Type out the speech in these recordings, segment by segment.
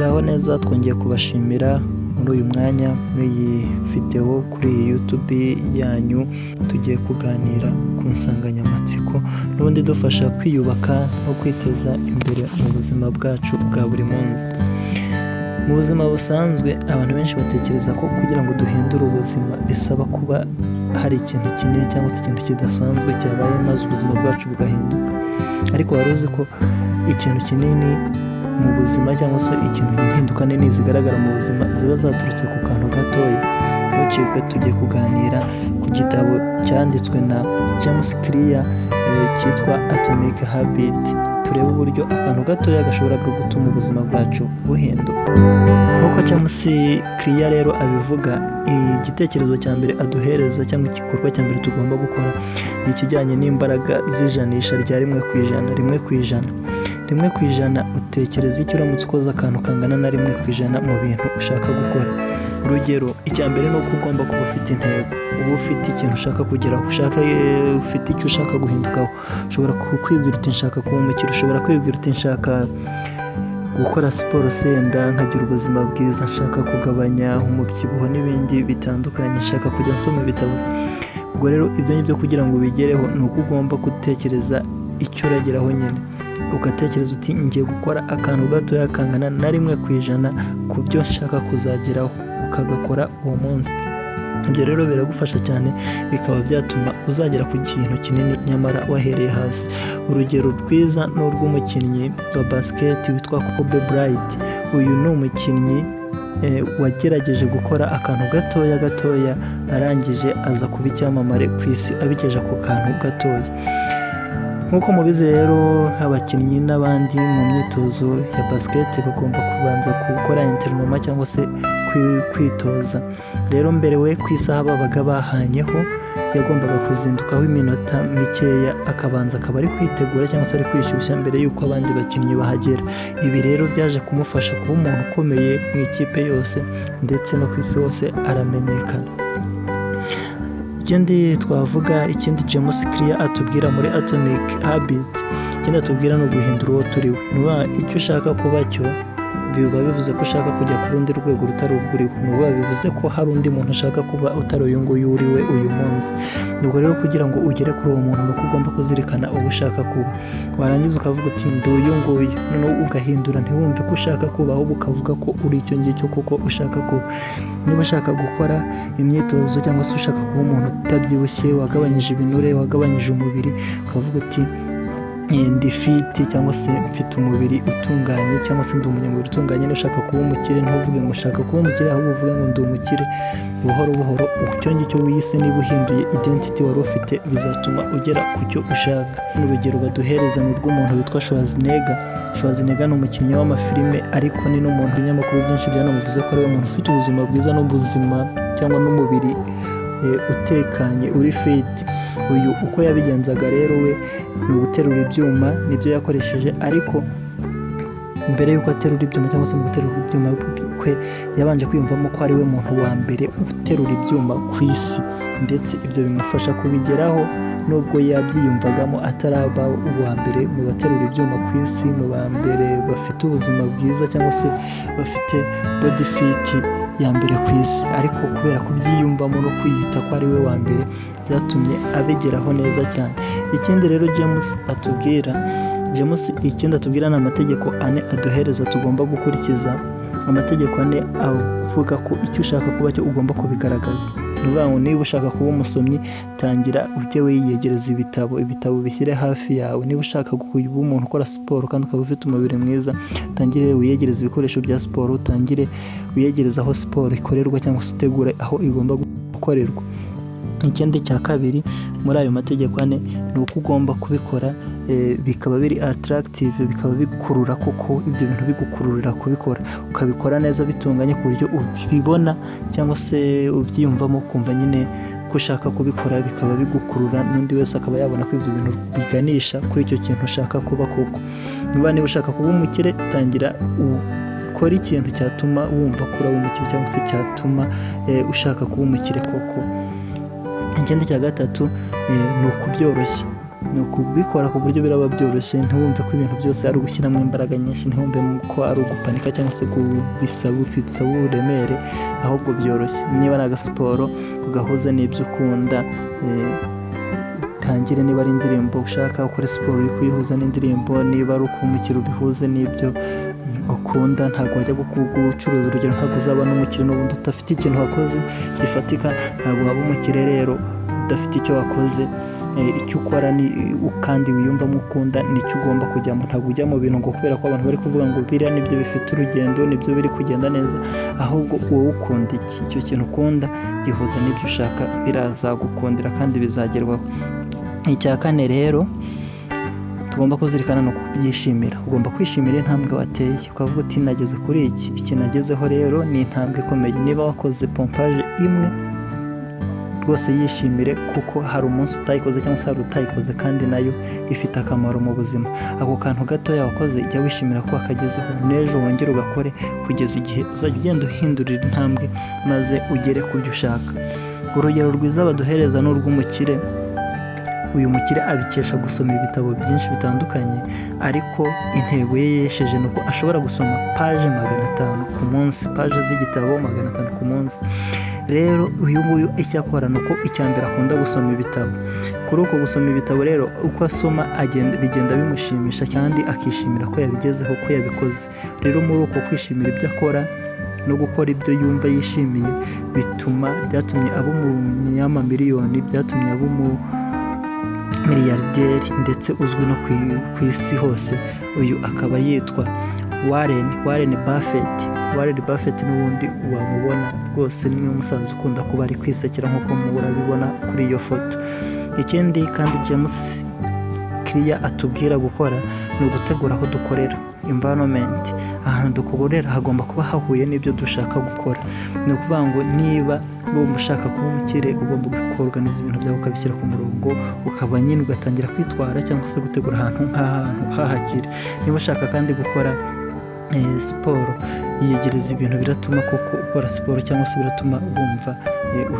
muraho neza, twongeye kubashimira muri uyu mwanya, muri iyi video kuri iyi YouTube yanyu. Tugiye kuganira ku nsanganyamatsiko n'ubundi dufasha kwiyubaka no kwiteza imbere mu buzima bwacu bwa buri munsi. Mu buzima busanzwe abantu benshi batekereza ko kugira ngo duhindure ubuzima bisaba kuba hari ikintu kinini cyangwa se ikintu kidasanzwe cyabaye maze ubuzima bwacu bugahinduka. Ariko wari uzi ko ikintu kinini mu buzima cyangwa se ikintu impinduka nini zigaragara mu buzima ziba zaturutse ku kantu gatoya? Ntucikwe, tugiye kuganira ku gitabo cyanditswe na James Clear cyitwa Atomic Habits. Turebe uburyo akantu gatoya gashobora gutuma ubuzima bwacu buhinduka. Nk'uko James Clear rero abivuga, igitekerezo cya mbere aduhereza cyangwa igikorwa cya mbere tugomba gukora ni ikijyanye n'imbaraga z'ijanisha rya 1%. 1% utekereza icyo uramutse ukoze akantu kangana na 1% mu bintu ushaka gukora. Urugero, icya mbere ni uko ugomba kuba ufite intego, uba ufite ikintu ushaka kugeraho, ufite icyo ushaka guhindukaho. Ushobora kwibwira uti nshaka kuba umukire, ushobora kwibwira uti nshaka gukora siporo senda nkagira ubuzima bwiza, nshaka kugabanya umubyibuho n'ibindi bitandukanye, nshaka kujya nsoma ibitabo. Ubwo rero ibyo ngibyo kugira ngo ubigereho ni uko ugomba gutekereza icyo urageraho nyine, ugatekereza uti ngiye gukora akantu gatoya kangana na 1% ku byo nshaka kuzageraho, ukagakora uwo munsi. Ibyo rero biragufasha cyane, bikaba byatuma uzagera ku kintu kinini nyamara wahereye hasi. Urugero rwiza ni urw'umukinnyi wa basket witwa Kobe Bryant. Uyu ni umukinnyi wagerageje gukora akantu gatoya arangije aza kuba icyamamare ku isi abikeje ku kantu gatoya. Nk'uko mubizi rero, abakinnyi n'abandi mu myitozo ya basket bagomba kubanza gukora entraînement cyangwa se kwitoza. Rero mbere we ku isaha babaga bahanyeho, yagombaga kuzindukaho iminota mikeya akabanza akaba ari kwitegura cyangwa se ari kwishyushya mbere y'uko abandi bakinnyi bahagera. Ibi rero byaje kumufasha kuba umuntu ukomeye mu ikipe yose ndetse no ku isi hose aramenyekana. Ikindi twavuga, ikindi James Clear atubwira muri Atomic Habits, ikindi atubwira ni uguhindura uwo turiwe. Nuba icyo ushaka kuba cyo biba bivuze ko ushaka kujya ku rundi rwego rutari urwuriho. Nuba bivuze ko hari undi muntu ushaka kuba utari uyu nguyu uriwe uyu munsi. Ubwo rero kugira ngo ugere kuri uwo muntu nuko ugomba kuzirikana uwo ushaka kuba. Warangiza ukavuga uti ndi uyu nguyu, noneho ugahindura, ntiwumve ko ushaka kuba, ahubwo ukavuga ko uri icyo ngicyo kuko ushaka kuba. Niba ushaka gukora imyitozo cyangwa se ushaka kuba umuntu utabyibushye, wagabanyije ibinure, wagabanyije umubiri, ukavuga uti ndi fit cyangwa se mfite umubiri utunganye cyangwa se ndi umunyamubiri utunganye. Niba ushaka kuba umukire, ntuvuge ngo ushaka kuba umukire, ahubwo uvuge ngo ndi umukire. Buhoro buhoro icyo ngicyo wiyise, niba uhinduye identity wari ufite, bizatuma ugera ku cyo ushaka. Urugero baduhereza ni urw'umuntu witwa Schwarzenegger. Schwarzenegger ni umukinnyi w'amafilime, ariko ni n'umuntu ibinyamakuru byinshi byanamuvuze ko ari we muntu ufite ubuzima bwiza n'ubuzima cyangwa n'umubiri utekanye uri fit. Uyu uko yabigenzaga rero we ni uguterura ibyuma, nibyo yakoresheje. Ariko mbere y'uko aterura ibyuma cyangwa se mu guterura ibyuma kwe, yabanje kwiyumvamo ko ari we muntu wa mbere uterura ibyuma ku isi, ndetse ibyo bimufasha kubigeraho nubwo yabyiyumvagamo ataraba uwa mbere mu baterura ibyuma ku isi, mu ba mbere bafite ubuzima bwiza cyangwa se bafite body fit ya mbere ku isi. Ariko kubera kubyiyumvamo no kwiyita ko ari we wa mbere, byatumye abigeraho neza cyane. Ikindi rero James atubwira ni amategeko 4 aduhereza tugomba gukurikiza. Amategeko 4 avuga ko icyo ushaka kuba cyo ugomba kubigaragaza. Nuvuga ngo niba ushaka kuba umusomyi, tangira ujye wiyegereza ibitabo bishyire hafi yawe. Niba ushaka kuba umuntu ukora siporo kandi ukaba ufite umubiri mwiza, tangire wiyegereza ibikoresho bya siporo, tangire wiyegereza aho siporo ikorerwa cyangwa se utegure aho igomba gukorerwa. Ikindi cya kabiri muri ayo mategeko 4 ni uko ugomba kubikora bikaba biri attractive, bikaba bikurura, kuko ibyo bintu bigukururira kubikora, ukabikora neza bitunganye ku buryo ubibona cyangwa se ubyiyumvamo kumva nyine ko ushaka kubikora, bikaba bigukurura, n'undi wese akaba yabona ko ibyo bintu biganisha kuri icyo kintu ushaka kuba koko. Niba ushaka kuba umukire, tangira ukora ikintu cyatuma wumva ko uri umukire cyangwa se cyatuma ushaka kuba umukire koko. Ikindi cya gatatu ni ukubyoroshya. ni ukubikora ku buryo biraba byoroshye, ntiwumve ko ibintu byose ari ugushyiramo imbaraga nyinshi, ntiwumve ko ari ugupanika cyangwa se bisaba uburemere, ahubwo byoroshye. Niba ari agasiporo ugahuza n'ibyo ukunda, utangire niba ari indirimbo ushaka ukore siporo uri kuyihuza n'indirimbo, niba ari ukumukira ubihuze n'ibyo ukunda. Ntabwo wajya gucuruza, urugero ntabwo uzaba n'umukire n'ubundi udafite ikintu wakoze gifatika, ntabwo waba umukire rero udafite icyo wakoze. Icyo ukora kandi wiyumvamo ukunda nicyo ugomba kujyamo, ntabwo ujya mu bintu ngo kubera ko abantu bari kuvuga ngo biriya nibyo bifite urugendo, nibyo biri kugenda neza, ahubwo wowe ukunda iki, icyo kintu ukunda gihuza n'ibyo ushaka, birazagukundira kandi bizagerwaho. Icya kane rero tugomba kuzirikana no kubyishimira. Ugomba kwishimira intambwe wateye, ukavuga uti nageze kuri iki nagezeho rero ni intambwe ikomeye. Niba wakoze pompaje imwe rwose yishimire, kuko hari umunsi utayikoze cyangwa se hari utayikoze kandi nayo ifite akamaro mu buzima. Ako kantu gatoya wakoze jya wishimira ko wakagezeho, n'ejo wongere ugakore kugeza igihe uzajya ugenda uhindurira intambwe maze ugere ku byo ushaka. Urugero rwiza baduhereza ni urw'umukire. Uyu mukire abikesha gusoma ibitabo byinshi bitandukanye, ariko intego ye yesheje nuko ashobora gusoma paje 500 ku munsi, paje z'igitabo 500 ku munsi. Rero uyu nguyu icyo akora nuko icya mbere akunda gusoma ibitabo. Kuri uko gusoma ibitabo rero uko asoma bigenda bimushimisha kandi akishimira ko yabigezeho, ko yabikoze. Rero muri uko kwishimira ibyo akora no gukora ibyo yumva yishimiye, byatumye aba umunyamamiliyoni, byatumye aba miliyarderi ndetse uzwi no ku isi hose. Uyu akaba yitwa Warren Buffett. Warren Buffett n'ubundi wamubona rwose ni umusaza ukunda kuba ari kwisekera nk'uko murabibona kuri iyo foto. Ikindi kandi James Clear atubwira gukora ni ugutegura aho dukorera, environment. Ahantu dukorera hagomba kuba hahuye n'ibyo dushaka gukora. Ni ukuvuga ngo niba wumva ushaka kuba umukire, ugomba kuorganiza ibintu byawe ukabishyira ku murongo, ukaba nyine ugatangira kwitwara cyangwa se gutegura ahantu nk'ahantu hahakire. Niba ushaka kandi gukora siporo, yiyegereza ibintu biratuma koko ukora siporo cyangwa se biratuma wumva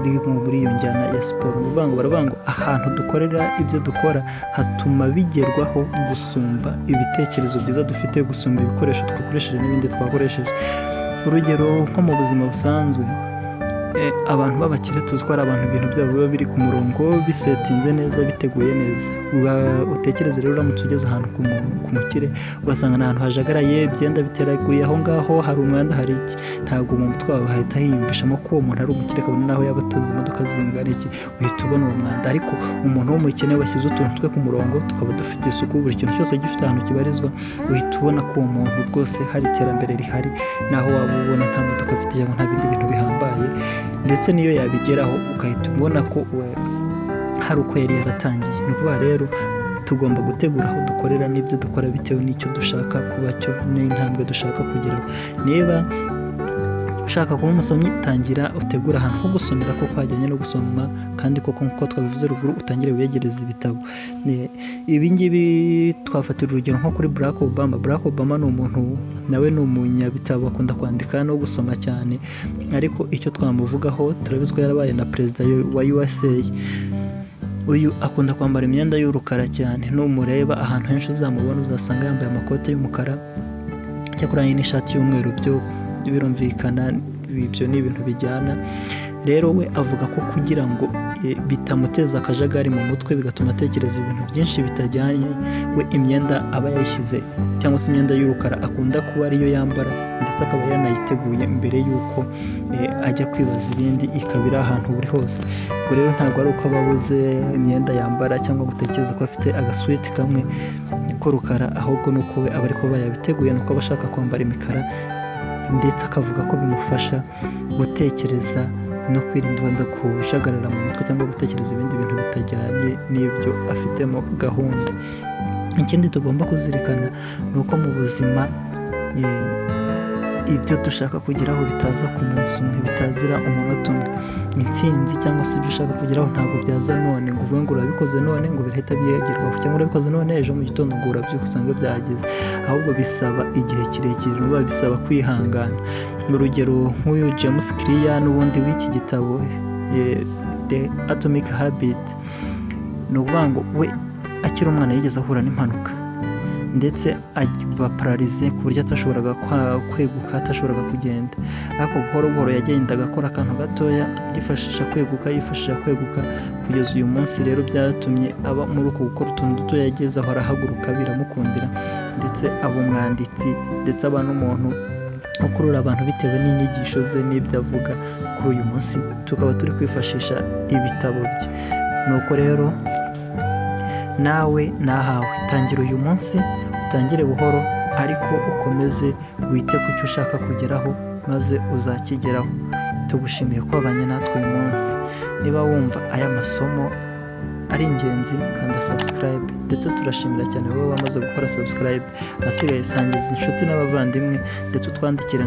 uri muri iyo njyana ya siporo. Ni ukuvuga ngo baravuga ngo ahantu dukorera ibyo dukora hatuma bigerwaho gusumba ibitekerezo byiza dufite, gusumba ibikoresho twakoresheje n'ibindi twakoresheje. Urugero nko mu buzima busanzwe, abantu b'abakire tuzi ko ari abantu ibintu byabo biba biri ku murongo, bisetinze neza, biteguye neza. Utekereze rero uramutse ugeze ahantu ku mukire ugasanga ni ahantu hajagaraye, ibyenda biteraguye aho ngaho, hari umwanda, hari iki, ntabwo mu mutwe wawe hahita hiyumvishamo ko uwo muntu ari umukire, kabone naho yaba atunze imodoka zingana iki, uhita ubona uwo mwanda. Ariko umuntu w'umukene washyize utuntu twe ku murongo, tukaba dufite isuku, buri kintu cyose gifite ahantu kibarizwa, uhita ubona ko uwo muntu rwose hari iterambere rihari, naho waba ubona nta modoka afite cyangwa nta bindi bintu bihambaye, ndetse niyo yabigeraho ugahita ubona ko hari uko yari yaratangiye. Ni ukuvuga rero tugomba gutegura aho dukorera n'ibyo dukora bitewe n'icyo dushaka kuba cyo n'intambwe dushaka kugeraho. Niba ushaka kuba umusomyi, tangira utegura ahantu ho gusomera ko hajyanye no gusoma, kandi koko nk'uko twabivuze ruguru utangire wiyegereza ibitabo. Ibi ngibi twafatira urugero nko kuri Barack Obama. Barack Obama ni umuntu nawe ni umunyabitabo, akunda kwandika no gusoma cyane, ariko icyo twamuvugaho turabizi ko yarabaye na perezida wa USA. Uyu akunda kwambara imyenda y'urukara cyane, numureba ahantu henshi uzamubona uzasanga yambaye amakoti y'umukara, cyakora n'ishati y'umweru. Byo birumvikana, ibyo ni ibintu bijyana. Rero we avuga ko kugira ngo bitamuteza akajagari mu mutwe bigatuma atekereza ibintu byinshi bitajyanye, we imyenda aba yayishyize cyangwa se imyenda y'urukara akunda kuba ariyo yambara, ndetse akaba yanayiteguye mbere y'uko ajya kwibaza ibindi, ikaba iri ahantu buri hose. Ubwo rero ntabwo ari uko aba abuze imyenda yambara cyangwa gutekereza ko afite agaswiti kamwe k'urukara, ahubwo ni uko we aba ariko bayabiteguye, nuko aba ashaka kwambara imikara, ndetse akavuga ko bimufasha gutekereza no kwirinda wenda kujagarara mu mutwe cyangwa gutekereza ibindi bintu bitajyanye n'ibyo afitemo gahunda. Ikindi tugomba kuzirikana ni uko mu buzima ibyo dushaka kugeraho bitaza ku munsi umwe, bitazira umunota umwe. Intsinzi cyangwa se ibyo ushaka kugeraho ntabwo byaza none ngo uvuge ngo urabikoze none ngo birahita byegerwaho, cyangwa urabikoze none ejo mu gitondo ngo urabyuka usanga byageze, ahubwo bisaba igihe kirekire, n'ubu bisaba kwihangana. Urugero nk'uyu James Clear n'ubundi w'iki gitabo The Atomic Habit, ni ukuvuga ngo we akiri umwana yigeze ahura n'impanuka ndetse aba pararize ku buryo atashoboraga kweguka, atashoboraga kugenda, ariko buhoro buhoro yagendaga akora akantu gatoya yifashisha kweguka kugeza uyu munsi rero byatumye aba muri uko gukora utuntu duto yageze aho arahaguruka biramukundira ndetse aba umwanditsi ndetse aba n'umuntu ukurura abantu bitewe n'inyigisho ze n'ibyo avuga. Kuri uyu munsi tukaba turi kwifashisha ibitabo bye. Nuko rero nawe nahawe, tangira uyu munsi, utangire buhoro ariko ukomeze wite ku cyo ushaka kugeraho maze uzakigeraho. Tugushimiye ko wabanye natwe uyu munsi. Niba wumva aya masomo ari ingenzi kanda subscribe, ndetse turashimira cyane wowe wamaze gukora subscribe. Ahasigaye sangiza inshuti n'abavandimwe ndetse utwandikire